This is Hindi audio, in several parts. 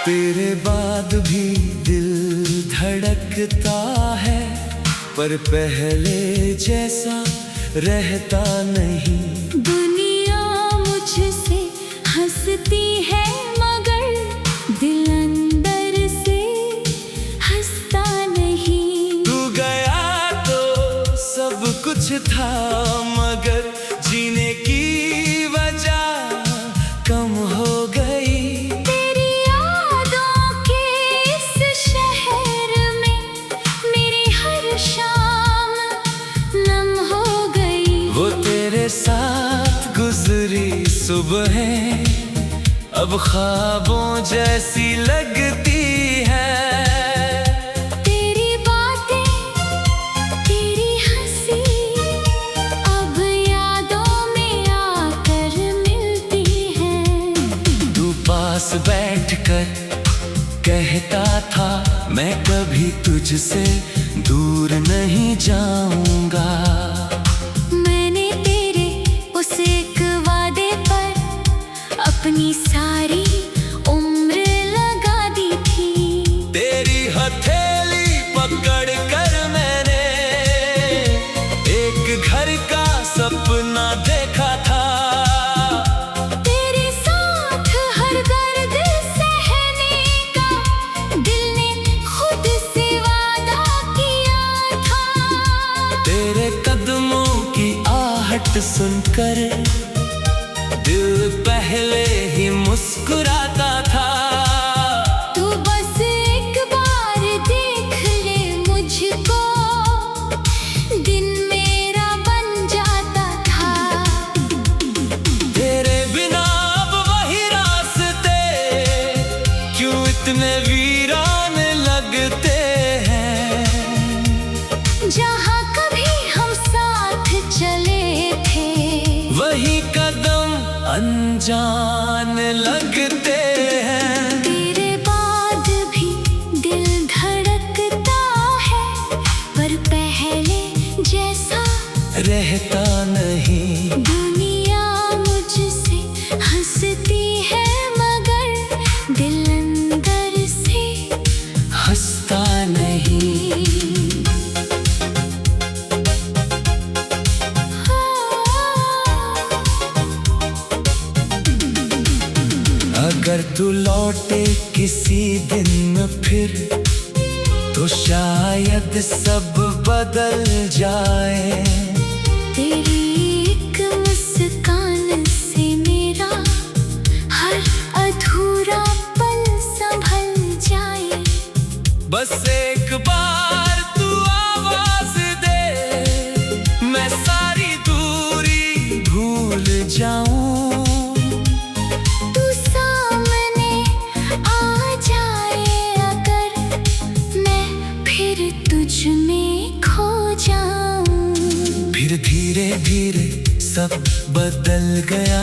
तेरे बाद भी दिल धड़कता है, पर पहले जैसा रहता नहीं। दुनिया मुझसे हंसती है मगर दिल अंदर से हंसता नहीं। तू गया तो सब कुछ था, मगर जीने की वजह कम हो गई। वो तेरे साथ गुजरी सुबह अब ख्वाबों जैसी लगती है। तेरी बातें, तेरी हंसी अब यादों में आकर मिलती है। तू पास बैठकर कहता था, मैं कभी तुझसे दूर नहीं जाऊंगा। अपनी सारी उम्र लगा दी थी। तेरी हथेली पकड़ कर मैंने एक घर का सपना देखा था। तेरे साथ हर दर्द सहने का दिल ने खुद से वादा किया था। तेरे कदमों की आहट सुनकर दिल पहले ही मुस्कुराता था। तू बस एक बार देख ले मुझको, दिन मेरा बन जाता था। तेरे बिना अब वही रास्ते क्यों इतने वीरान लगते हैं। जहाँ कभी हम साथ चले थे, वही कदम अनजान लगते हैं। तेरे बाद भी दिल धड़कता है, पर पहले जैसा रहता नहीं। दुनिया मुझसे हंसती है मगर दिल अंदर से हंसता नहीं। अगर तू लौटे किसी दिन फिर, तो शायद सब बदल जाए। तेरी एक मुस्कान से मेरा हर अधूरा पल संभल जाए। बस एक बार तू आवाज दे, मैं सारी दूरी भूल जाऊं। फिर धीरे धीरे सब बदल गया,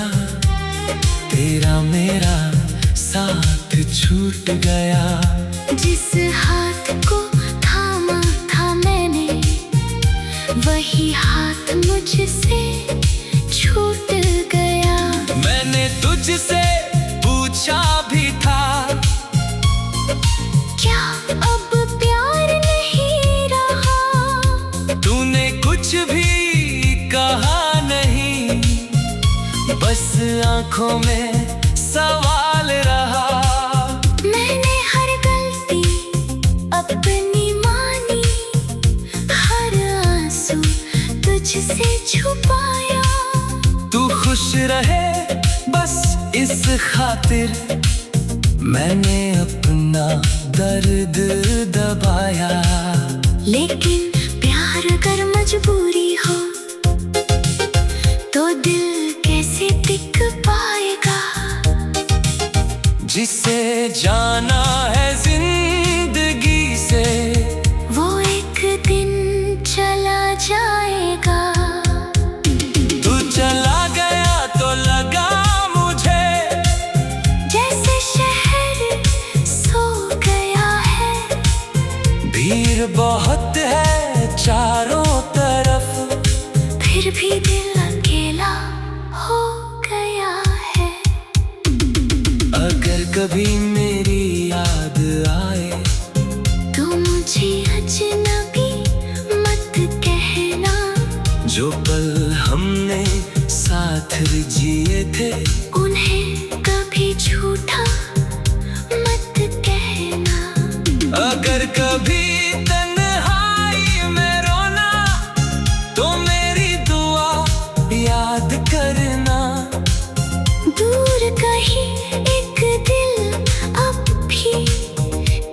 तेरा मेरा साथ छूट गया। जिस हाथ को थामा था मैंने, वही हाथ मुझसे छूट गया। मैंने तुझसे पूछा भी था, क्या अब प्यार नहीं रहा? तूने कुछ भी कहा नहीं, बस आंखों में सवाल रहा। मैंने हर गलती अपनी मानी, हर आंसू तुझसे छुपाया। तू खुश रहे बस इस खातिर, मैंने अपना दर्द दबाया। लेकिन प्यार अगर मजबूरी हो, तो दिल कैसे टिक पाएगा? जिसे जाना है जिंदगी बहुत है चारों तरफ, फिर भी दिल अकेला हो गया है। अगर कभी मेरी याद आए तो मुझे अजनबी मत कहना। जो पल हमने साथ जिए थे, उन्हें कभी झूठा मत कहना। अगर कभी तन्हाई में रोना तो मेरी दुआ याद करना। दूर कहीं एक दिल अब भी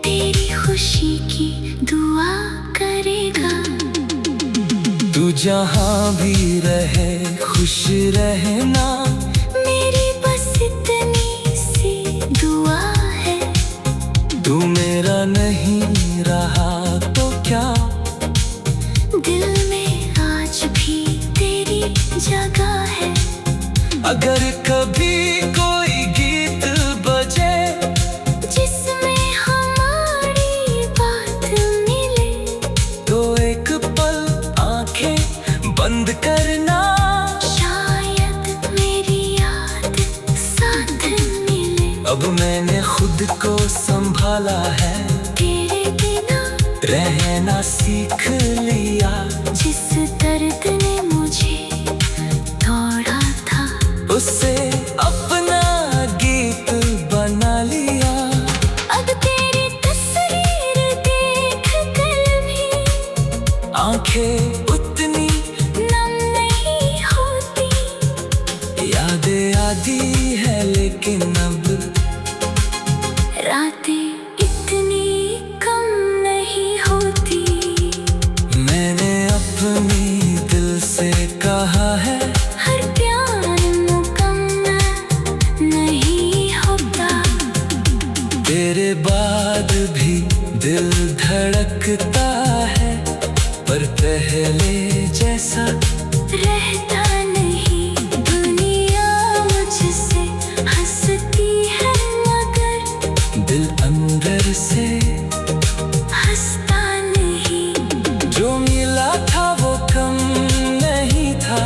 तेरी खुशी की दुआ करेगा। तू जहाँ भी रहे खुश रहना, मेरी बस इतनी सी दुआ है। तू मेरा नहीं रहा तो क्या, दिल में आज भी तेरी जगह है। अगर कभी कोई गीत बजे जिसमें हमारी बात मिले, तो एक पल आंखें बंद करना। शायद मेरी याद साथ मिले। अब मैंने खुद को संभाला है, तेरे बिना रहना सीख लिया। जिस दर्द ने मुझे तोड़ा था, उससे अपना गीत बना लिया। अब तेरी तस्वीर देख कर भी आंखें उतनी नम नहीं होती। यादें आती है लेकिन अब रातें इतनी कम नहीं होती। मैंने अपनी दिल से कहा है, हर प्यार मुकम्मल नहीं होता। तेरे बाद भी दिल धड़कता है, पर पहले जैसा रहता नहीं। दुनिया मुझसे हंसती है मगर दिल अंदर से हंसता नहीं। जो मिला था वो कम नहीं था,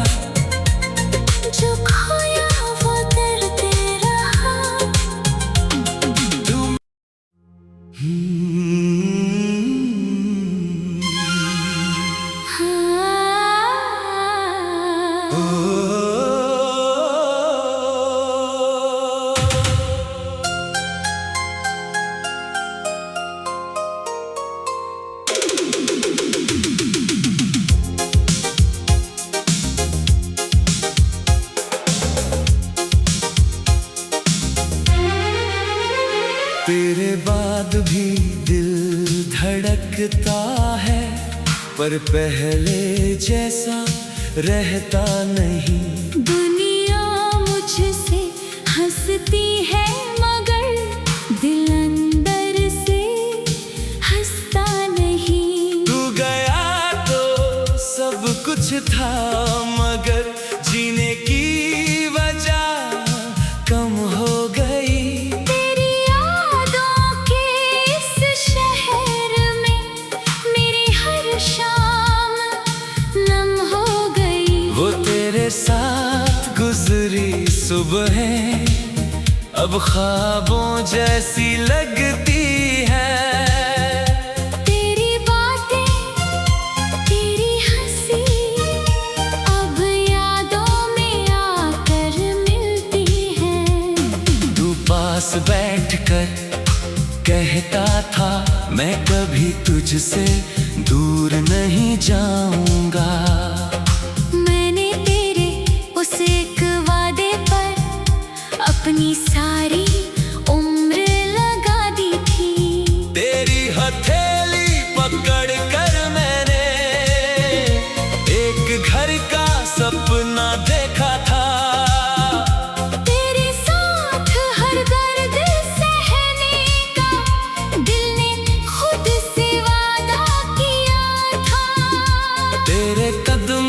जो खोया वो दर्द रहा। तू तेरे बाद भी दिल धड़कता है, पर पहले जैसा रहता नहीं। दुनिया मुझसे हंसती है मगर दिल अंदर से हंसता नहीं। तू गया तो सब कुछ था, मगर जीने की वजह कम हो गई। तेरी यादों के इस शहर में मेरी हर शाम नम हो गई। वो तेरे साथ गुजरी सुबह अब ख्वाबों जैसी लगती है। तेरी बातें तेरी हंसी अब यादों में आकर मिलती है। तू पास बैठकर कहता था, मैं कभी तुझसे दूर नहीं जाऊंगा। मैंने तेरे उस एक वादे पर अपनी सारी उम्र लगा दी थी। तेरी हथेली पकड़ कर मैंने एक घर का सपना देखा था। तेरे साथ हर दर्द सहने का दिल ने खुद से वादा किया था। तेरे कदम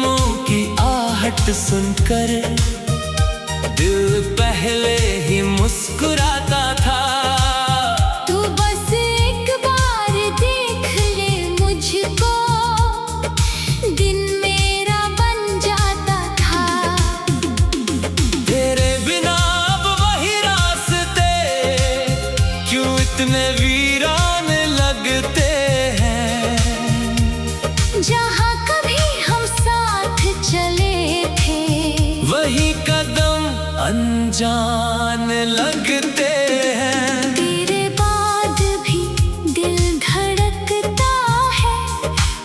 में वीरान लगते हैं। जहाँ कभी हम साथ चले थे, वही कदम अनजान लगते हैं। तेरे बाद भी दिल धड़कता है,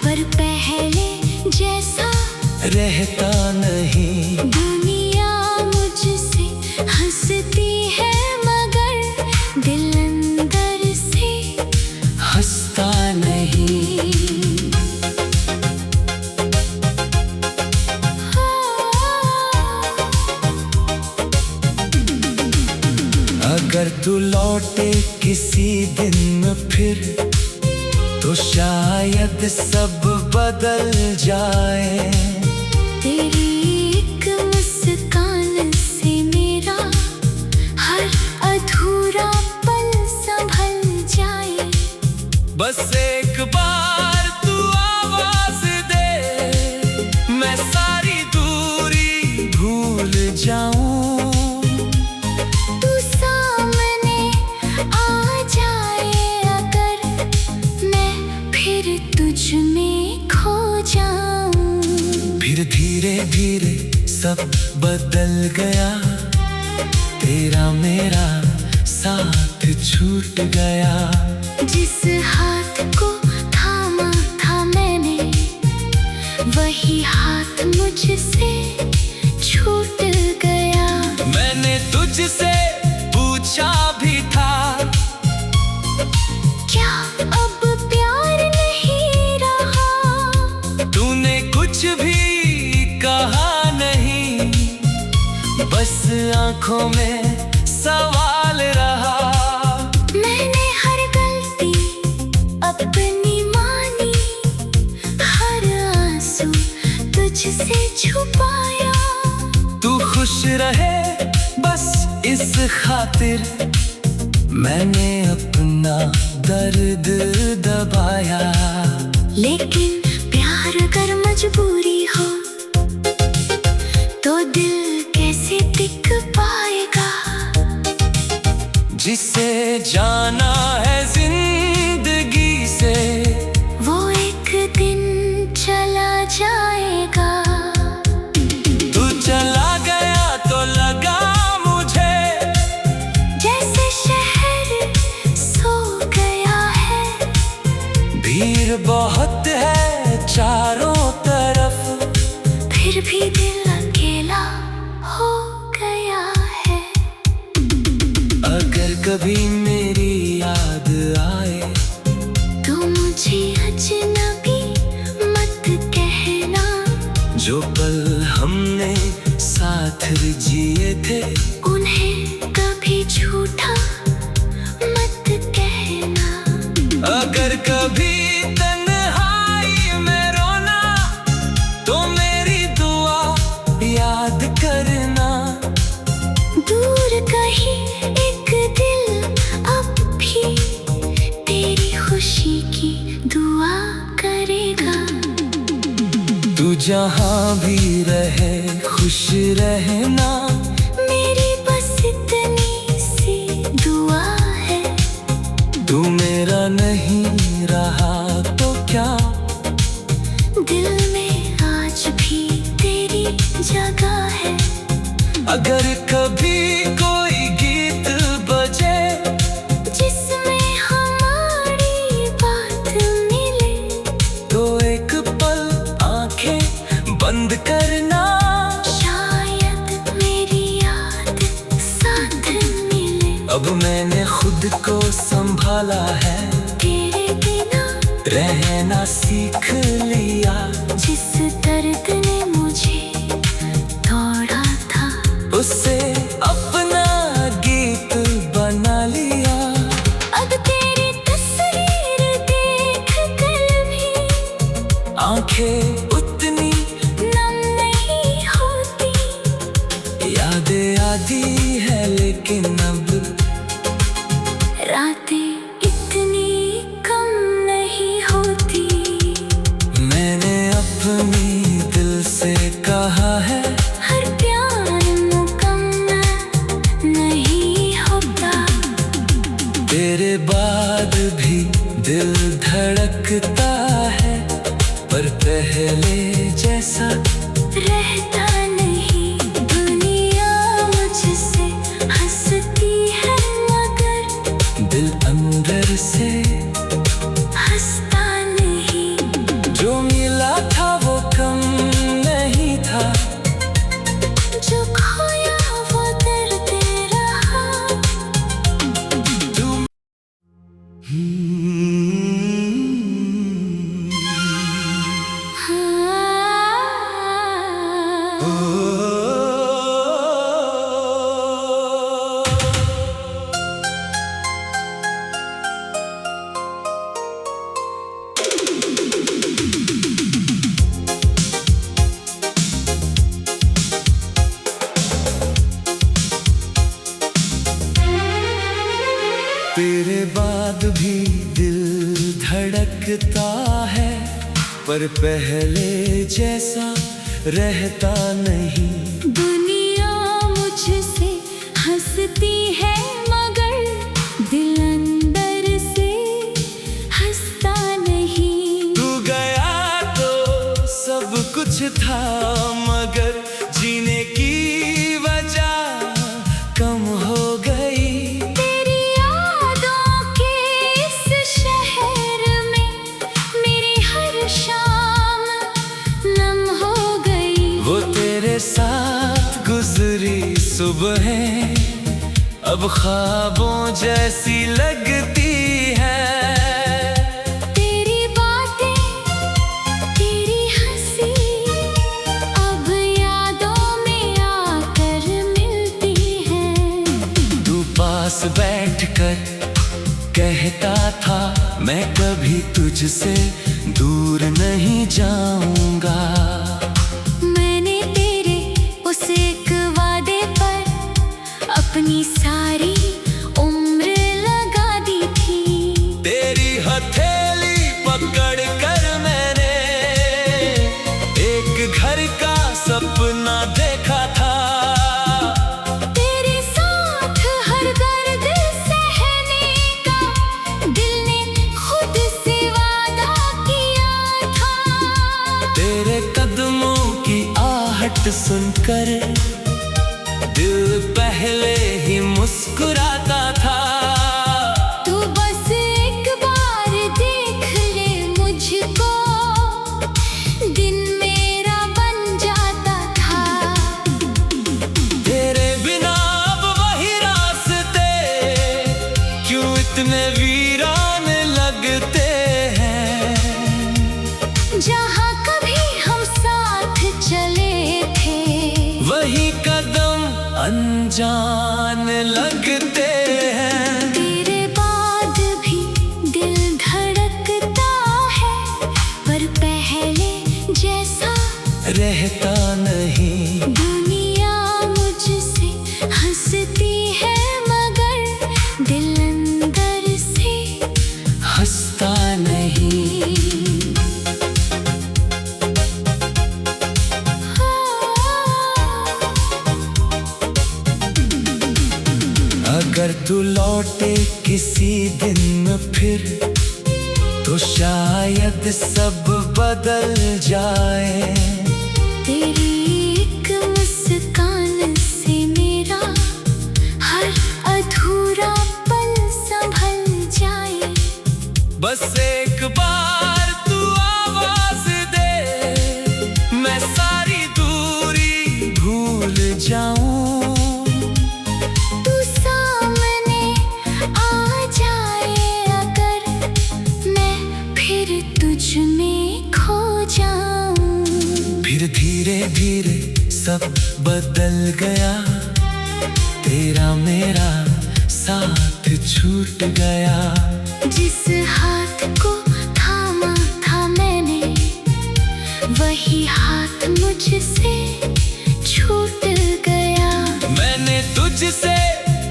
पर पहले जैसा रहता नहीं। दुनिया मुझसे हंसती है, मगर दिल अंदर से हंसता नहीं। अगर तू लौटे किसी दिन फिर, तो शायद सब बदल जाए। तेरी एक मुस्कान से मेरा हर अधूरा पल संभल जाए। बस एक बार तू आवाज दे, मैं सारी दूरी भूल जाऊं। तू सामने आ जाए अगर, मैं फिर तुझ में खो जाऊं। फिर धीरे धीरे सब बदल गया, तेरा मेरा साथ छूट गया। जिस हाथ को थामा था मैंने, वही हाथ मुझसे छूट गया। मैंने तुझसे पूछा भी था, क्या अब प्यार नहीं रहा? तूने कुछ भी कहा नहीं, बस आंखों में सवाल रहा। मैंने हर गलती अपनी मानी, हर आंसू तुझसे छुपाया। तू खुश रहे बस इस खातिर, मैंने अपना दर्द दबाया। लेकिन प्यार अगर मजबूरी हो, तो दिल कैसे टिक पाएगा? जिसे जाना है जिंदगी से, वो एक दिन चला जाएगा। तू चला गया तो लगा मुझे, जैसे शहर सो गया है। भीड़ बहुत है चारों तरफ, फिर भी दिल अकेला हो गया है। अगर कभी मेरी याद आए, तो मुझे अजनबी मत कहना। जो पल हमने साथ जिए थे, उन्हें कभी झूठा मत कहना। अगर कभी तन्हाई में रोना, तो मेरी दुआ याद करना। दूर कहीं एक दिल अब भी तेरी खुशी की दुआ करेगा। तू जहाँ भी रहे खुश रहना, मेरी बस इतनी सी दुआ है। तू मेरा नहीं रहा तो क्या, दिल में आज भी तेरी जगह है। अगर कभी कोई गीत बजे, जिसमें हमारी बात मिले, तो एक पल आंखें बंद करना। शायद मेरी याद साथ मिले। अब मैंने खुद को संभाला है, तेरे बिना रहना सीख लिया। जिस दर्द ने मुझे तोड़ा था, उससे अपना गीत बना लिया। अब तेरी तस्वीर देख कर भी आंखें उतनी नम नहीं होती। यादें आती है लेकिन अब रातें इतनी कम नहीं होती। मैंने अपना धड़कता है, पर पहले जैसा रहता नहीं। दुनिया मुझसे हंसती है मगर दिल अंदर से हंसता नहीं। जो मिला था वो कम नहीं था, जो खोया वो दर्द रहा। तू तेरे बाद भी दिल धड़कता है, पर पहले जैसा रहता नहीं। दुनिया मुझसे हंसती है मगर दिल अंदर से हंसता नहीं। तू गया तो सब कुछ था, मगर जीने की वजह कम हो गई। तेरी यादों के इस शहर में मेरी हर शाम नम हो गई। वो तेरे साथ गुजरी सुबहें अब ख्वाबों जैसी लगती है। तेरी बातें तेरी हंसी अब यादों में आकर मिलती हैं। तू पास बैठकर कहता था मैं कभी तुझसे दूर नहीं जाऊंगा। मैंने तेरे उस एक वादे पर अपनी सारी उम्र लगा दी थी। तेरी हथेली पकड़ कर मैंने एक घर का सपना देखा था। तेरे साथ हर दर्द सहने का दिल ने खुद से वादा किया था। तेरे कदमों की आहट सुनकर दिल पहले ही मुस्कुराता था। तू बस एक बार देख ले मुझको, दिन मेरा बन जाता था। तेरे बिना अब वही रास्ते क्यों इतने वीरान लगते हैं। जहाँ कभी हम साथ चले थे वही कदम अनजान लगते हैं। तेरे बाद भी दिल धड़कता है, पर पहले जैसा रहता नहीं। दुनिया मुझसे हंसती है मगर दिल अंदर से हंसता नहीं। अगर तू लौटे किसी दिन फिर तो शायद सब बदल जाए। तेरी एक मुस्कान से मेरा हर अधूरा पल संभल जाए। बस एक बार तू आवाज दे, मैं सारी दूरी भूल जाऊं। तू सामने आ जाए अगर मैं फिर तुझ में खो जाऊं। फिर धीरे धीरे सब बदल गया, तेरा मेरा साथ छूट गया। जिस हाथ को थामा था मैंने वही हाथ मुझसे छूट गया। मैंने तुझसे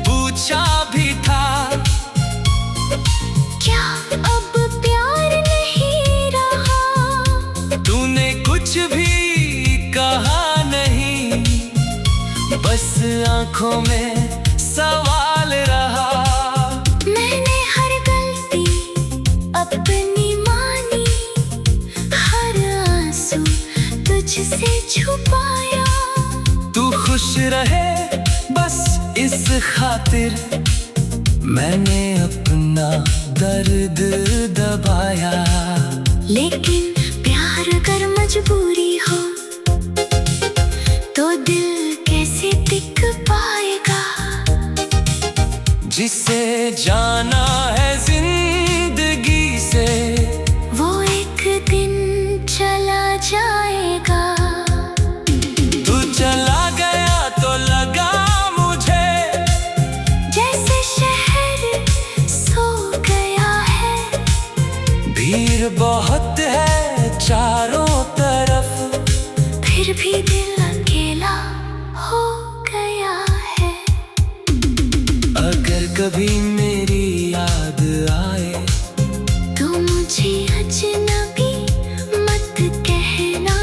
पूछा भी था, क्या अब प्यार नहीं रहा? तूने कुछ भी कहा नहीं, बस आंखों में सवाल रहा। मैंने हर गलती अपनी मानी खातिर मैंने अपना दर्द दबाया। लेकिन प्यार अगर मजबूरी हो तो दिल कैसे टिक पाएगा। जिसे जाना है जिंदगी से वो एक दिन चला जाएगा। तू चला गया तो लगा मुझे जैसे शहर सो गया है। भीड़ बहुत है चारों तरफ, फिर भी दिल अकेला हो गया है। अगर कभी मेरी याद आए तो मुझे अजनबी मत कहना।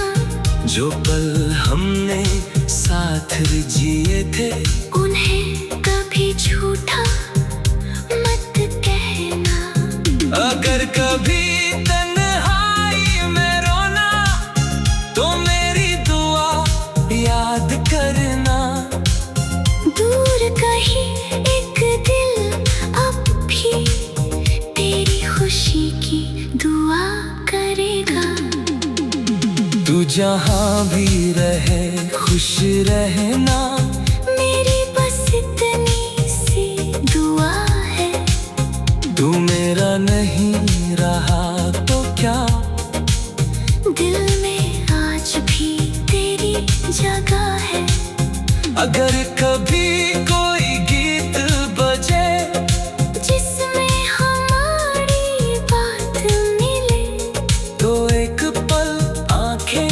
जो पल हमने साथ जिए थे उन्हें कभी झूठा मत कहना। अगर कभी तन्हाई में रोना तो मेरी दुआ याद करना। दूर कहीं एक दिल अब भी तेरी खुशी की दुआ करेगा। तू जहाँ भी रहे खुश रहना, मेरी बस इतनी सी दुआ है। तू मेरा नहीं रहा तो क्या, दिल में आज भी तेरी जगह है। अगर कभी कोई गीत बजे जिसमें हमारी बात मिले तो एक पल आंखें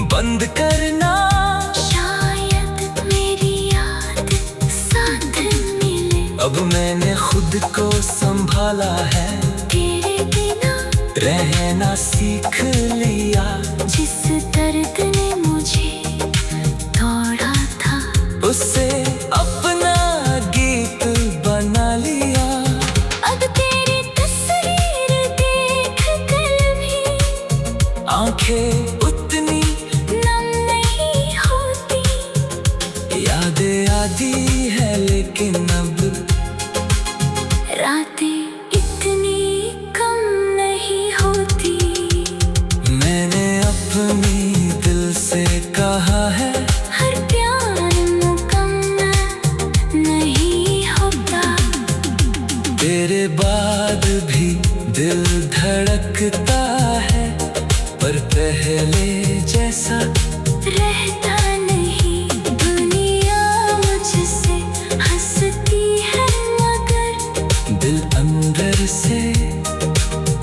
बंद करना। शायद मेरी याद साथ मिले। अब मैंने खुद को संभाला है, तेरे बिना रहना सीख लिया। जिस दर्द ने मुझे तोड़ा था उससे अपना गीत बना लिया। अब तेरी तस्वीर देख कर भी आंखें उतनी नम नहीं होती। यादें आती है लेकिन अब रातें इतनी कम नहीं होती। मैंने अपनी दिल से कहा है हर प्यार मुकम्मल नहीं होता। तेरे बाद भी दिल धड़कता है, पर पहले जैसा रहता नहीं। दुनिया मुझसे हंसती है मगर दिल अंदर से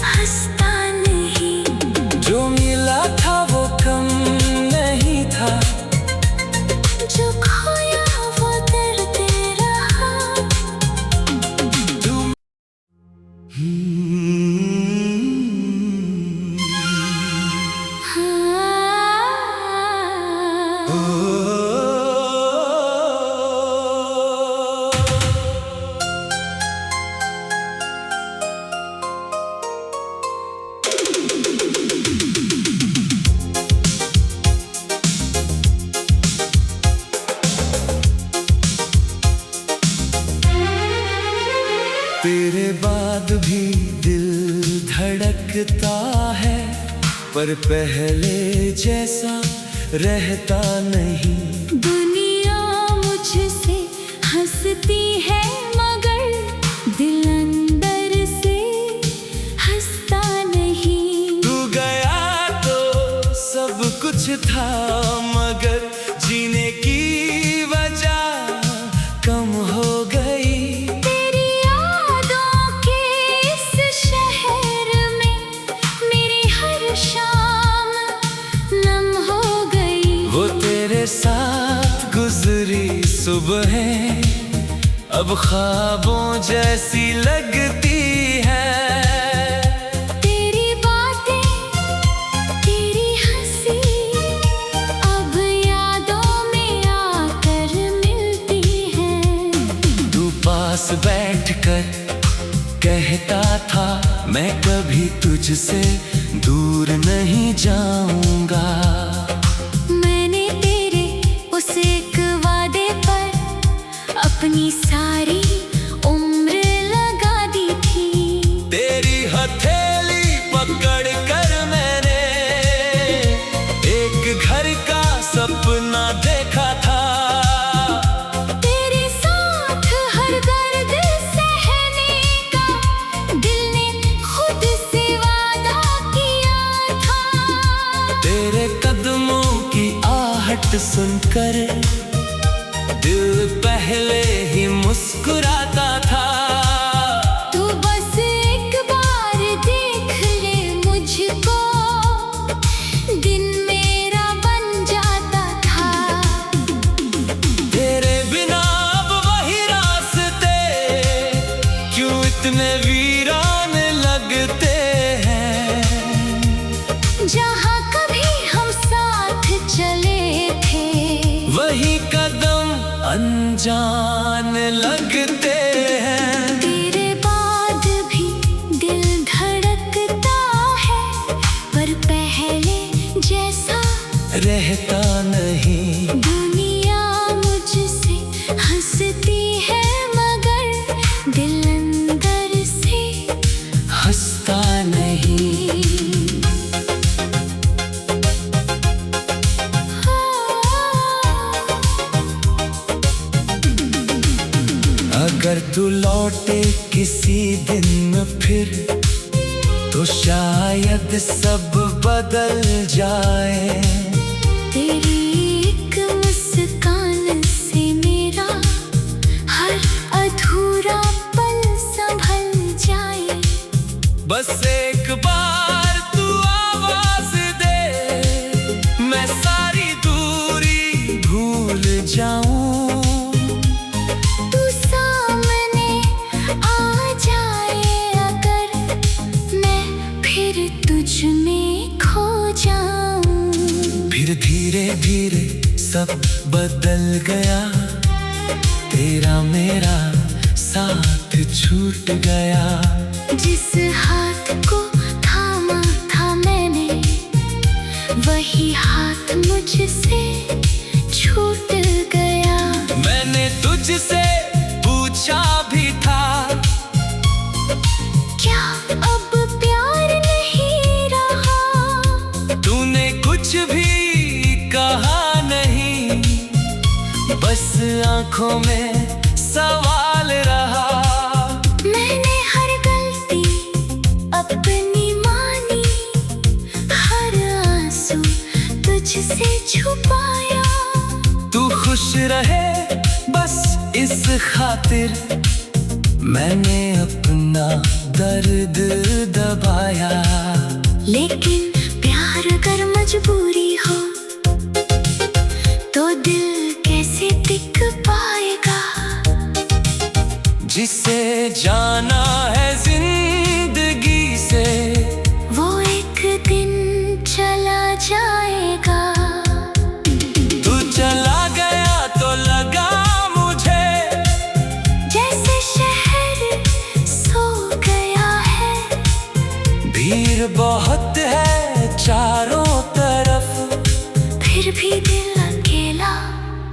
हंसता नहीं। जो मिला था वो कम नहीं था, जो खोया वो दर्द रहा। तू तेरे बाद भी दिल धड़कता है, पर पहले जैसा रहता नहीं। दुनिया मुझसे हंसती है मगर दिल अंदर से हंसता नहीं। तू गया तो सब कुछ था मगर जीने की वजह कम हो गई। तेरी यादों के इस शहर में मेरी हर शाम नम हो गई। वो तेरे साथ गुजरी सुबह अब ख्वाबों जैसी लगती है। तेरी बातें तेरी हंसी अब यादों में आकर मिलती है। तू पास बैठकर कहता था मैं कभी तुझसे दूर नहीं जाऊंगा। मैंने तेरे उस एक वादे पर अपनी सारी हथेली पकड़ कर मैंने एक घर का सपना देखा था। तेरे साथ हर दर्द सहने का दिल ने खुद से वादा किया था। तेरे कदमों की आहट सुनकर दिल पहले ही मुस्कुराता था। तू बस एक बार देख ले मुझको, दिन मेरा बन जाता था। तेरे बिना अब वही रास्ते क्यों इतने वीरान लगते हैं। जहाँ कभी हम साथ चले थे वही कदम अनजान लगते हैं। तेरे बाद भी दिल धड़कता है, पर पहले जैसा रहता नहीं। दुनिया मुझसे हंसती है मगर दिल अंदर से हंसता नहीं। अगर तू लौटे किसी दिन फिर तो शायद सब बदल जाए। तेरी एक मुस्कान से मेरा हर अधूरा पल संभल जाए। बस एक बार तू आवाज दे, मैं सारी दूरी भूल जाऊं। तू सामने आ जाए अगर, मैं फिर तुझ में खो जाऊं। फिर धीरे धीरे सब बदल गया, तेरा मेरा साथ छूट गया। जिस हाथ को थामा था मैंने, वही हाथ मुझसे छूट गया। मैंने तुझसे पूछा भी था, क्या अब प्यार नहीं रहा? तूने कुछ भी कहा नहीं, बस आंखों में सवाल रहा। मैंने हर गलती अपनी मानी, हर आंसू तुझसे छुपाया। तू खुश रहे बस इस खातिर मैंने अपना दर्द दबाया। लेकिन प्यार अगर मजबूरी हो तो दिल कैसे टिक पाएगा? जिसे जाना है जिंदगी से वो एक दिन चला जाएगा। तू चला गया तो लगा मुझे जैसे शहर सो गया है। भीड़ बहुत है चारों तरफ, फिर भी दिल अकेला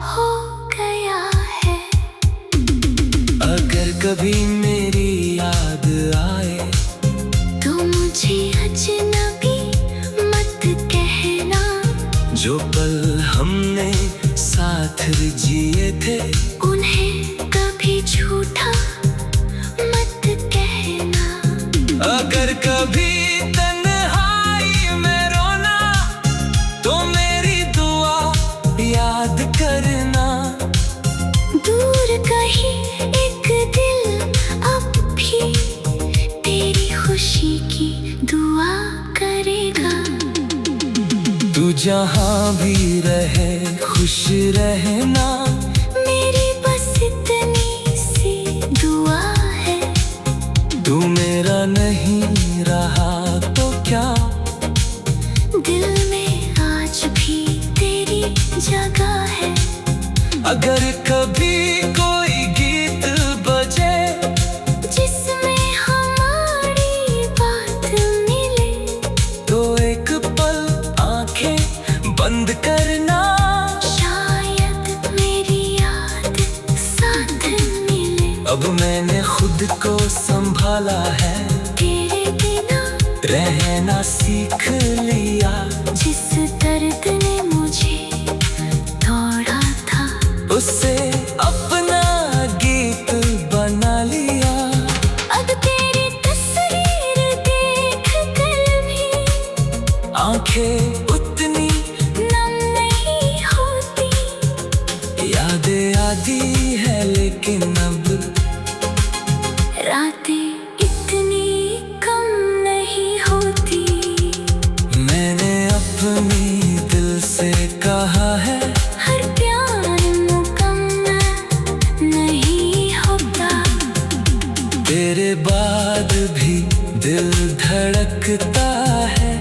हो गया है। अगर कभी मेरी याद आए तो मुझे अजनबी मत कहना। जो पल हमने साथ जिए थे उन्हें कभी झूठा मत कहना। अगर कभी तन्हाई में रोना तो मेरी दुआ याद करना। दूर कहीं एक दिल अब भी तेरी खुशी की दुआ करेगा। तू जहाँ भी रहे खुश रहना, मेरी बस इतनी सी दुआ है। तू मेरा नहीं रहा तो क्या, दिल में आज भी तेरी जगह है। अगर कभी कोई गीत बजे जिसमें हमारी बात मिले तो एक पल आंखें बंद करना। शायद मेरी याद साथ मिले। अब मैंने खुद को संभाला है, तेरे बिना रहना सीख लिया। जिस दर्द ने मुझे तोड़ा था, उसे अपना गीत बना लिया। अब तेरी तस्वीर देख कर भी आंखें उतनी नम नहीं होती। यादें आती है लेकिन अब रातें इतनी कम नहीं होती। मैंने अपनी दिल से कहा है, हर प्यार मुकम्मल नहीं होता। तेरे बाद भी दिल धड़कता है,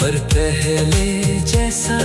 पर पहले जैसा